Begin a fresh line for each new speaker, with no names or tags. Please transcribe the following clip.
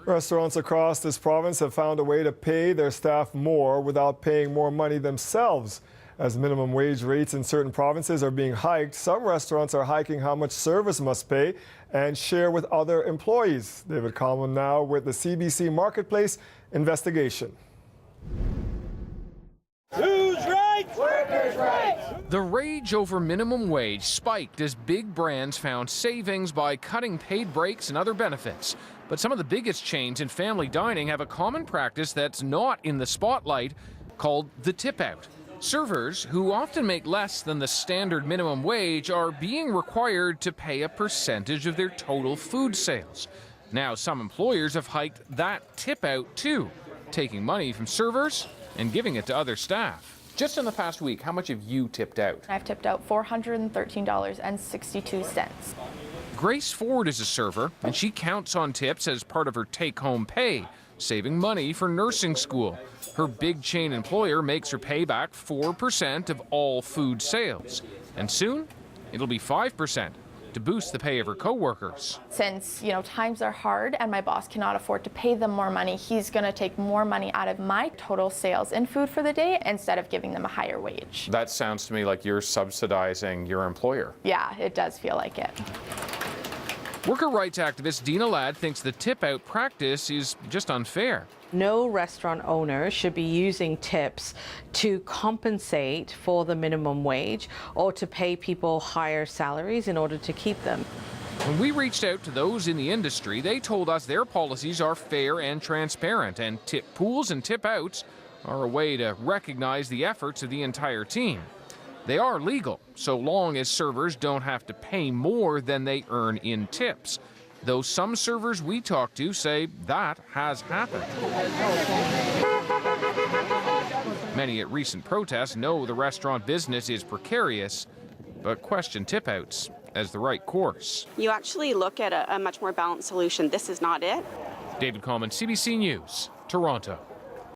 Restaurants across this province have found a way to pay their staff more without paying more money themselves. As minimum wage rates in certain provinces are being hiked, some restaurants are hiking how much servers must pay and share with other employees. David Coleman now with the CBC Marketplace investigation.
Who's right? Workers' rights!
The rage over minimum wage spiked as big brands found savings by cutting paid breaks and other benefits. But some of the biggest chains in family dining have a common practice that's not in the spotlight called the tip out. Servers, who often make less than the standard minimum wage, are being required to pay a percentage of their total food sales. Now, some employers have hiked that tip out too, taking money from servers and giving it to other staff. Just in the past week, how much have you tipped out?
I've tipped out $413.62.
Grace Ford is a server, and she counts on tips as part of her take-home pay, saving money for nursing school. Her big chain employer makes her pay back 4% of all food sales. And soon, it'll be 5% to boost the pay of her co-workers.
Since, times are hard and my boss cannot afford to pay them more money, he's going to take more money out of my total sales in food for the day instead of giving them a higher wage.
That sounds to me like you're subsidizing your employer.
Yeah, it does feel like it.
Worker rights activist Dina Ladd thinks the tip-out practice is just unfair.
No restaurant owner should be using tips to compensate for the minimum wage or to pay people higher salaries in order to keep them.
When we reached out to those in the industry, they told us their policies are fair and transparent, and tip pools and tip outs are a way to recognize the efforts of the entire team. They are legal, so long as servers don't have to pay more than they earn in tips. Though some servers we talk to say that has happened. Many at recent protests know the restaurant business is precarious, but question tip outs as the right course.
You actually look at a much more balanced solution. This is not it.
David Coleman, CBC News, Toronto.